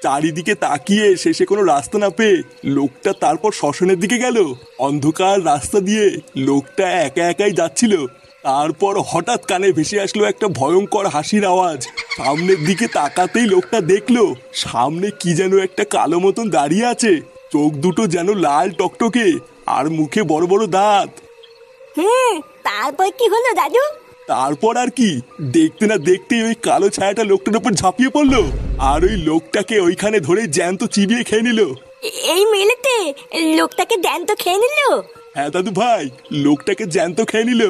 চারিদিকে তাকিয়ে শেষে কোনো রাস্তা না পেয়ে লোকটা তারপর শ্মশানের দিকে গেল। অন্ধকার রাস্তা দিয়ে লোকটা একা একাই যাচ্ছিল। তারপর হঠাৎ কানে ভেসে আসলো একটা ভয়ঙ্কর হাসির আওয়াজ। সামনের দিকে তাকাতেই লোকটা দেখলো সামনে কি যেন একটা কালো মতন দাঁড়িয়ে আছে। চোখ দুটো যেন লাল টকটকে, আর মুখে বড় বড় দাঁত। হ্যাঁ, তারপর কি হলো দাদু? তারপর আর কি, দেখতে না দেখতেই ওই কালো ছায়াটা লোকটার উপর ঝাঁপিয়ে পড়লো, আর ওই লোকটাকে ওইখানে ধরে জ্যান্ত চিবিয়ে খেয়ে নিল। এই মেলেতে লোকটাকে জ্যান্ত খেয়ে নিল? হ্যাঁ দাদু ভাই, লোকটাকে জ্যান্ত খেয়ে নিল।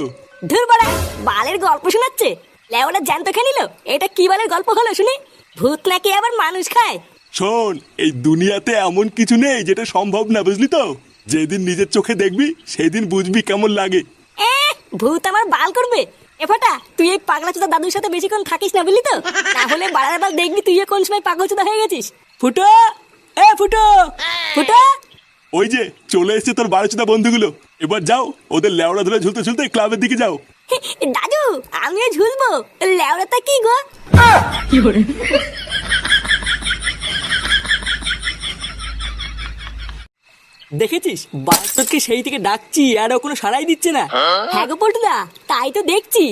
ধুর বাড়া, বালের গল্প শোনাচ্ছে। লেওরা জ্যান্ত খেয়ে নিল? এটা কি বালের গল্প হলো শুনি? ভূত নাকি আবার মানুষ খায়? শোন, এই দুনিয়াতে এমন কিছু নেই যেটা সম্ভব না, বুঝলি তো? যেদিন নিজের চোখে দেখবি সেদিন বুঝবি কেমন লাগে। এ, ভূত আমার বাল করবে? এ ফাটা, তুই এই পাগলা চোদা দাদুর সাথে বেশিক্ষণ থাকিস না, বুঝলি তো? তাহলে বাড়ার বার দেখবি তুই কোন সময় পাগল চোদা হয়ে গেছিস। ফুটো, এ ফুটো, ফুটো। ওই যে চলে এসেছে তোর বারোচোদা বন্ধুগুলো। এবার যাও, ওদের লেওড়া ধরে ঝুলতে ঝুলতে ক্লাবের দিকে যাও। দাদু, আমিও ঝুলবো? লেওড়াটা কি গো? দেখেছিস বাস্তবকে সেই থেকে ডাকছি আর ও কোনো সাড়াই দিচ্ছে না। হ্যাঁ গো পল্টুদা, তাই তো দেখছি।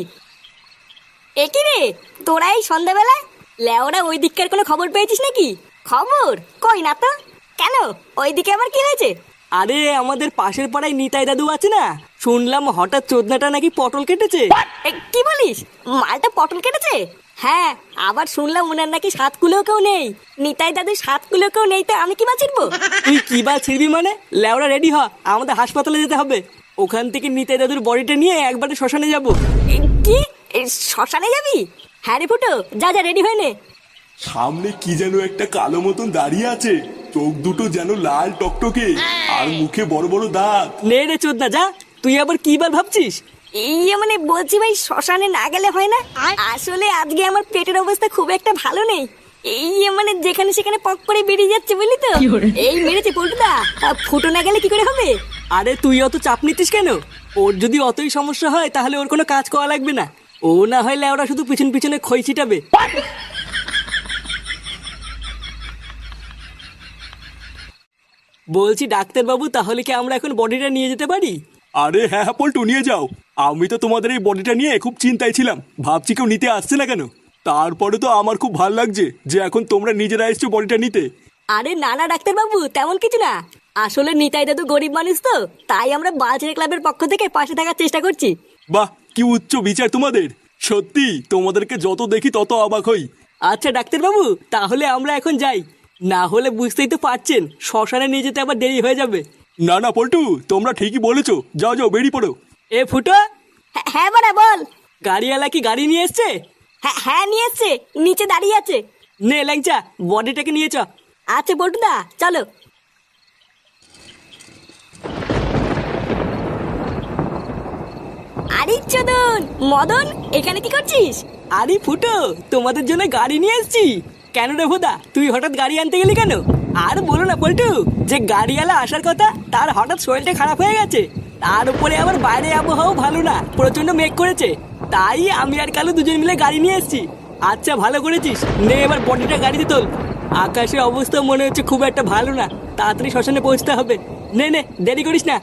একই রে, তোরা এই সন্ধ্যাবেলায় লেওরা ওই দিককার কোনো খবর পেয়েছিস নাকি? খবর কই না তো। কেন, ওইদিকে আবার কি হয়েছে? আরে আমাদের পাশের পাড়ায় নিতাই দাদু আছে না, শুনলাম হঠাৎ চোদনাটা নাকি পটল কেটেছে। কি বলিস? মালটা পটল কেটেছে? হ্যাঁ, আবার শুনলাম ওনার নাকি 7 কুলো কেউ নেই। নিতাই দাদু 7 কুলো কেউ নেই, তো আমি কি বা ছিড়বো? তুই কি বা ছিড়বি মানে? লেওরা রেডি হ, আমাদের হাসপাতালে যেতে হবে। ওখান থেকে নিতাই দাদুর বডিটা নিয়ে একবারে শ্মশানে যাব। কি, শ্মশানে যাবি? হ্যাঁ রে ফুটো, যা যা রেডি হয়ে নে। সামনে কি যেন একটা কালো মতন দাঁড়িয়ে আছে, চোখ দুটো যেন লাল টকটকে, আর মুখে বড় বড় দাঁত। নে রে চোদনা, যা। তুই আবার কি বার ভাবছিস? মানে বলছি ভাই, শ্মশানে না গেলে হয় না? আসলে আজকে আমার পেটের অবস্থা খুব একটা ভালো নেই। মানে যেখানে সেখানে পক করে বেরিয়ে যাচ্ছে, বুঝলি তো? এই মেরেছে পল্টুদা, ফুটো না গেলে কি করে হবে? আরে তুই অত চাপ নিতিস কেন? ওর যদি অতই সমস্যা হয় তাহলে ওর কোনো কাজ করা লাগবে না। ও না হয় লেওরা শুধু পিছন পিছনে খই ছিটাবে। বলছি ডাক্তারবাবু, তাহলে কি আমরা এখন বডিটা নিয়ে যেতে পারি? আরে হ্যাঁ হ্যাঁ পল্টু, নিয়ে যাও। আমি তো তোমাদের এই বডিটা নিয়ে খুব চিন্তায় ছিলাম, ভাবছি কেউ নিতে আসছে না কেন। তারপরে তো আমার খুব ভালো লাগছে যে এখন তোমরা নিজেরা এসছো বডিটা নিতে। আরে না না ডাক্তারবাবু, তেমন কিছু না। আসলে নিতাই দাদু গরিব মানুষ তো, তাই আমরা বালছেড়ে ক্লাবের পক্ষ থেকে পাশে থাকার চেষ্টা করছি। বাহ, কি উচ্চ বিচার তোমাদের! সত্যি তোমাদেরকে যত দেখি তত অবাক হই। আচ্ছা ডাক্তারবাবু, তাহলে আমরা এখন যাই। না হলে বুঝতেই তো পারছেন, শ্মশানে নিয়ে যেতে আবার দেরি হয়ে যাবে। না না পল্টু, তোমরা ঠিকই বলেছো, যাও যাও বেরিয়ে পড়ো। এ ফুটো, হ্যাঁ বাড়া বল। গাড়িওয়ালা কি গাড়ি নিয়ে এসছে? হ্যাঁ নিয়ে এসছে, নিচে দাঁড়িয়ে আছে। নে ল্যাংচা, বডিটাকে নিয়ে চ। আচ্ছা পল্টুদা, চলো। আরে চোদন মদন, এখানে কি করছিস? আরে ফুটো, তোমাদের জন্য গাড়ি নিয়ে এসেছি। কেন রে ভোদা, তুই হঠাৎ গাড়ি আনতে গেলি কেন? আর বলো না পল্টু, যে গাড়িওয়ালা আসার কথা তার হঠাৎ শরীরটা খারাপ হয়ে গেছে। তার উপরে আবার বাইরে আবহাওয়াও ভালো না, প্রচন্ড মেঘ করেছে। তাই আমি আর কালু দুজন মিলে গাড়ি নিয়ে এসেছি। আচ্ছা ভালো করেছিস, নে এবার বডিটা গাড়িতে তোল। আকাশের অবস্থা মনে হচ্ছে খুব একটা ভালো না, তাড়াতাড়ি শ্মশানে পৌঁছতে হবে। নে নে, দেরি করিস না।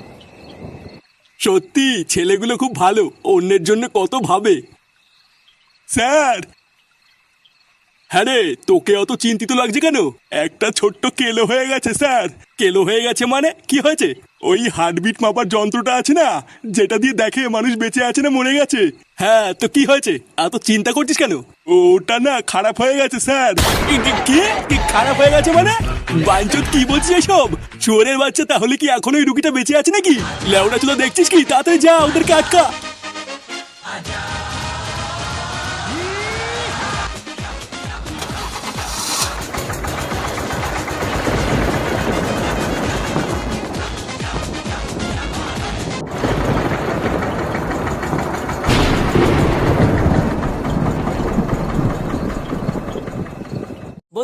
সত্যি ছেলেগুলো খুব ভালো, অন্যের জন্য কত ভাবে। স্যার! হ্যাঁ রে, তোকে অত চিন্তিত লাগছে কেন? একটা ছোট্ট কেলো হয়ে গেছে স্যার। কেলো হয়ে গেছে মানে কি হয়েছে? ওই হার্টবিট মাপার যন্ত্রটা আছে না, যেটা দিয়ে দেখে মানুষ বেঁচে আছে না মরে গেছে। হ্যাঁ তো কি হয়েছে, এত চিন্তা করছিস কেন? ওটা না খারাপ হয়ে গেছে স্যার। কি কি খারাপ হয়ে গেছে মানে? বাঞ্চত কি বলছিস এসব? চোরের বাচ্চা, তাহলে কি এখন ওই রুগীটা বেঁচে আছে নাকি? লেওড়া চুদা দেখছিস কি? তাড়াতাড়ি যা, ওদেরকে আটকা।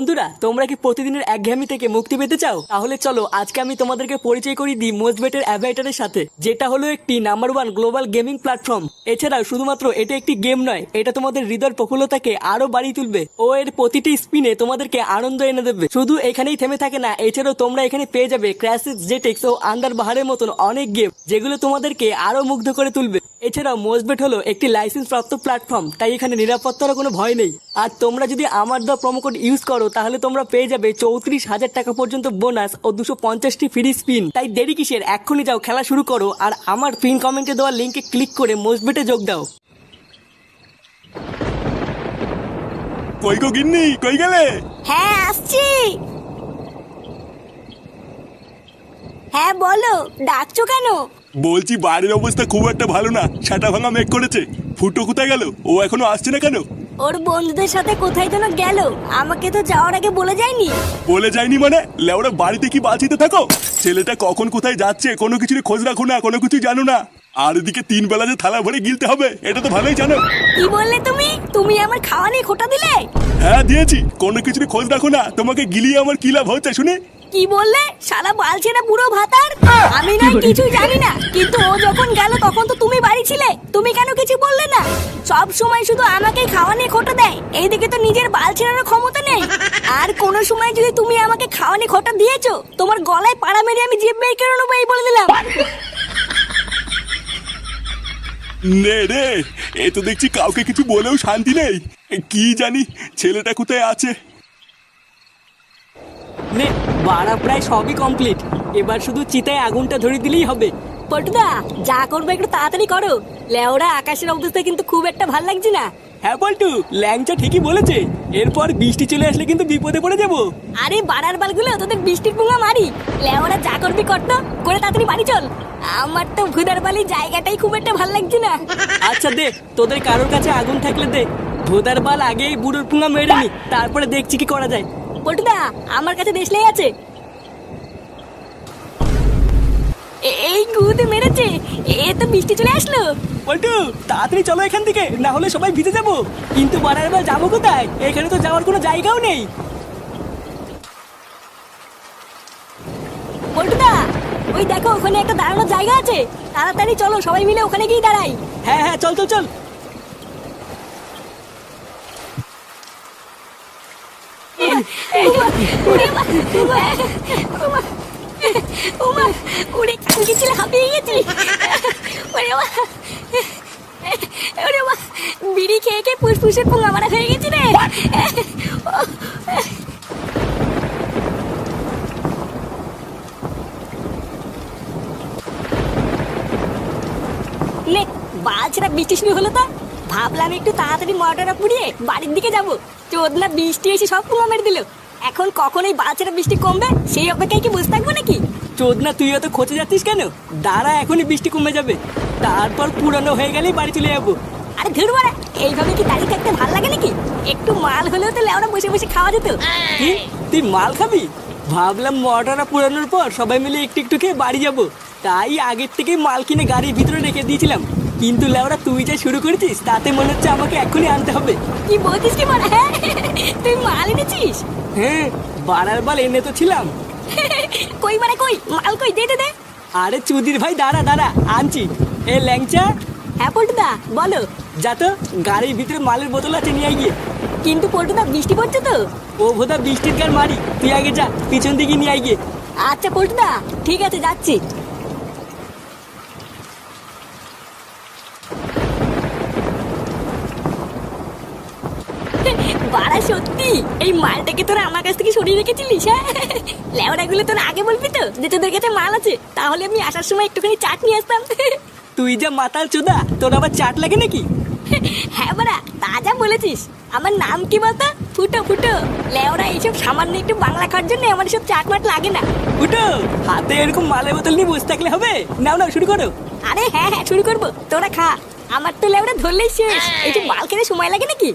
বন্ধুরা, তোমরা কি প্রতিদিনের একঘেয়েমি থেকে মুক্তি পেতে চাও? তাহলে চলো আজকে আমি তোমাদেরকে পরিচয় করিয়ে দিই মোজবেটের অ্যাভাইটারের সাথে, যেটা হলো একটি নাম্বার 1 গ্লোবাল গেমিং প্ল্যাটফর্ম। এছাড়াও শুধুমাত্র এটা একটি গেম নয়, এটা তোমাদের হৃদয়ের প্রফুল্লতাকে আরো বাড়িয়ে তুলবে ও এর প্রতিটি স্পিনে তোমাদেরকে আনন্দ এনে দেবে। শুধু এখানেই থেমে থাকে না, এছাড়াও তোমরা এখানে পেয়ে যাবে ক্র্যাশিস, জেটেক্স ও আন্ডার বাহারের মতন অনেক গেম, যেগুলো তোমাদেরকে আরো মুগ্ধ করে তুলবে। এছাড়াও মোজবেট হলো একটি লাইসেন্স প্রাপ্ত প্ল্যাটফর্ম, তাই এখানে নিরাপত্তার কোনো ভয় নেই। আর তোমরা যদি আমার দেওয়া প্রোমো কোড ইউজ করো তাহলে তোমরা পেয়ে যাবে 34,000 টাকা পর্যন্ত বোনাস ও 250টি ফ্রি স্পিন। তাই দেরি কিসের, এক্ষুনি যাও খেলা শুরু করো আর আমার পিন কমেন্টে দেওয়া লিঙ্কে ক্লিক করে মোজবেটে যোগ দাও। কই গো গিন্নি, কই গেলে? হ্যাঁ আসছি। হ্যাঁ বলো, ডাকছো কেন? বলছি বাড়ির অবস্থা খুব একটা ভালো না, ছাটা ভাঙা মেঘ করেছে। ফুটো কোথায় গেল? ও এখনো আসছে না কেন? ওর বন্ধুদের সাথে কোথায় যেন গেল, আমাকে তো যাওয়ার আগে বলে যায়নি। বলে যায়নি মানে? লেওরা বাড়িতে কি বাঁচিতে থাকো? ছেলেটা কখন কোথায় যাচ্ছে কোনো কিছুর খোঁজ রাখো না, কোনো কিছু জানো না। আর এদিকে 3 বেলা যে থালা ভরে গিলতে হবে এটা তো ভালোই জানো। কি বললে তুমি? তুমি আমার খাওয়া নিয়ে খোটা দিলে? হ্যাঁ দিয়েছি, কোনো কিছুর খোঁজ রাখো না, তোমাকে গিলিয়ে আমার কি লাভ হচ্ছে শুনে? কি বললে? শালা বালছেনা বুড়ো ভাতার। আমি না কিছু জানি না, কিন্তু ও যখন গেল তখন তো তুমি বাড়ি ছিলে, তুমি কেন কিছু বললে না? সব সময় শুধু আমাকে খাওয়া নিয়ে খোটা দেয়, এইদিকে তো নিজের বালছেনারও ক্ষমতা নেই। আর কোন সময় যদি তুমি আমাকে খাওয়া নিয়ে খোটা দিয়েছো, তোমার গলায় পাড়া মেরে আমি জিভ বের করে নেবো, এই বলে দিলাম। নে রে, এ তো দেখছি কাউকে কিছু বলেও শান্তি নেই। কি জানি ছেলেটা কোথায় আছে। নে, বাড়া প্রায় সবই কমপ্লিট, এবার শুধু চিতায় আগুনটা ধরিয়ে দিলেই হবে। পটুদা, যা করবে একটু তাড়াতাড়ি করো। লেওরা আকাশের অবস্থা কিন্তু খুব একটা ভাল লাগছে না। হ্যাঁ পল্টু, ল্যাংচা ঠিকই বলেছে, এরপর বৃষ্টি চলে আসলে কিন্তু বিপদে পড়ে যাবো। আরে বাড়ার বালগুলো, তোদের বৃষ্টির পুঙ্গা মারি। লেওরা যা করবি করতো, করে তাড়াতাড়ি বাড়ি চল। আমার তো ভুদার বালি জায়গাটাই খুব একটা ভাল লাগছে না। আচ্ছা দে, তোদের কারোর কাছে আগুন থাকলে দে, ভোদার বাল আগেই বুড়োর পুঙ্গা মেরে নি, তারপরে দেখছি কি করা যায়। পটুদা, আমার কাছে দেশলাই আছে। এই গুদে মেরেছে, এ তো বৃষ্টি চলে আসলো। পল্টু, তাড়াতাড়ি চলো এখান থেকে, না হলে সবাই ভিজে যাবো। কিন্তু বাড়ার বার যাবো কোথায়? এখানে তো যাওয়ার কোনো জায়গাও নেই। পটুদা, ওই দেখো ওখানে একটা দাঁড়ানোর জায়গা আছে, তাড়াতাড়ি চলো সবাই মিলে ওখানে গিয়ে দাঁড়াই। হ্যাঁ হ্যাঁ, চল চল চল। উড়ে কালকে ছিল, হাঁপিয়ে গেছি। বিড়ি খেয়ে খেয়ে ফুসফুসের পুঙ্গা মারা হয়ে গেছি রে। নে, বালছেরা বৃষ্টি শুরু হলো তো। ভাবলাম একটু তাড়াতাড়ি মোটরটা পুড়িয়ে বাড়ির দিকে যাবো, চোদনা বৃষ্টি এসে সব পুঙ্গা মেরে দিল। এখন কখন এই বালছেরা বৃষ্টি কমবে সেই অপেক্ষায় কি বসে থাকবো নাকি? চোদনা, তুই অত খোঁজে যাচ্ছিস কেন? দাঁড়া, এখনই বৃষ্টি কমে যাবে, তারপর পুরানো হয়ে গেলেই বাড়ি চলে যাবো। আরে ধুর বাড়া, এইভাবে কি দাঁড়িয়ে থাকতে ভালো লাগে নাকি? একটু মাল হলেও তো লেওরা বসে বসে খাওয়া যেত। কি, তুই মাল খাবি? ভাবলাম মোটরটা পুরানোর পর সবাই মিলে একটু একটু খেয়ে বাড়ি যাবো, তাই আগের থেকেই মাল কিনে গাড়ির ভিতরে রেখে দিয়েছিলাম। কিন্তু লেওরা তুই যা শুরু করেছিস তাতে মনে হচ্ছে আমাকে এখনই আনতে হবে। কি বলছিস কি বাড়া? হ্যাঁ, তুই মাল এনেছিস? হ্যাঁ, বাড়ার বাল এনে তো ছিলাম। কই বাড়া, কই মাল, কই দে দে দে। আরে চুদির ভাই, দাঁড়া দাঁড়া, আনছি। এ ল্যাংচা। হ্যাঁ পল্টুদা, বলো। যা তো, গাড়ির ভিতরে মালের বোতল আছে, নিয়ে গিয়ে। কিন্তু পল্টুদা বৃষ্টি পড়ছে তো। ও ভোদা বৃষ্টির গান মারি, তুই আগে যা, পিছন দিকে নিয়ে গিয়ে। আচ্ছা পল্টুদা, ঠিক আছে, যাচ্ছি। বাড়া সত্যি এই মালটাকে তোরা আমার কাছ থেকে সরিয়ে রেখেছিলিস? হ্যাঁ, লেওড়াগুলো তোরা আগে বলবি তো যে তোদের কাছে মাল আছে, তাহলে আমি আসার সময় একটুখানি চাট নিয়ে আসতাম। তুই যা মাতাল চোদা, তোর আবার চাট লাগে নাকি? হ্যাঁ বাড়া, তা যা বলেছিস। আমার নাম কি বলতো? ফুটো ফুটো। লেওড়া এইসব সামান্য একটু বাংলা খাওয়ার জন্য আমার সব চাট মাট লাগে না। ফুটো, হাতে এরকম মালের বোতল নিয়ে বসে থাকলে হবে? নাও নাও, শুরু করো। আরে হ্যাঁ হ্যাঁ, শুরু করবো, তোরা খা। আমার তো লেওড়া ধরলেই শেষ, এইসব মাল খেতে সময় লাগে নাকি?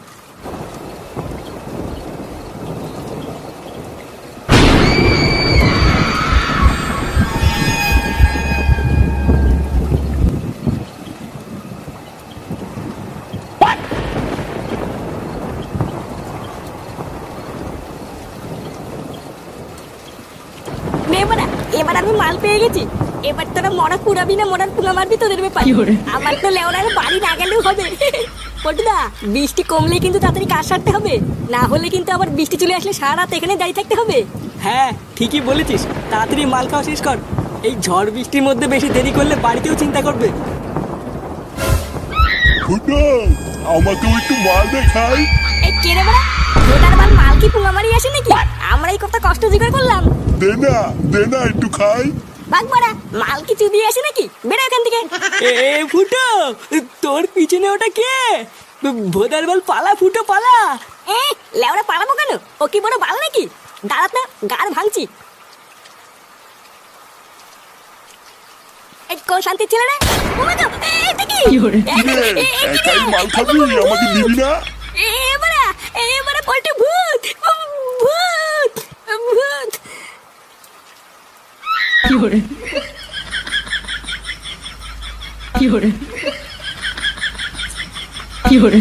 এবার আমি মাল পেয়ে গেছি। এবার তোরা মরা পুরাবি না মরার পুঙ্গা মারবি তোদের ব্যাপার। আমার তো লেওড়ার বাড়ি না গেলেও হবে। পল্টুদা, বৃষ্টি কমলে কিন্তু তাড়াতাড়ি কাজ সারতে হবে, না হলে কিন্তু আবার বৃষ্টি চলে আসলে সারা রাত এখানে দাঁড়িয়ে থাকতে হবে। হ্যাঁ ঠিকই বলেছিস, তাড়াতাড়ি মাল খাওয়া শেষ কর। এই ঝড় বৃষ্টির মধ্যে বেশি দেরি করলে বাড়িতেও চিন্তা করবে। ফুটো, আমাকেও একটু মাল দেখাই। এই কে রে বাড়া, ভোটার বাল মাল কি পুঙ্গা মারি আসে নাকি? আমরা এই কত কষ্ট জোগাড় করলাম। দে না একটু খাই। বাঘ বাড়া, মাল কি চুদিয়ে আসে নাকি? বেড়া এখান থেকে। এ ফুটো, তোর পিছনে ওটা কে? ভোদার বল, পালা ফুটো পালা। এ লেওড়া পালাবো কেন? ও কি বড় বাল নাকি? দাঁড়াত না, গাড় ভাঙছি। এই কোন শান্তির ছেলে রে? এটা কি? একাই মাল খাবি, আমাকে দিবি না? এবারে পল্টু ভূত ভূত ভূত। কি hore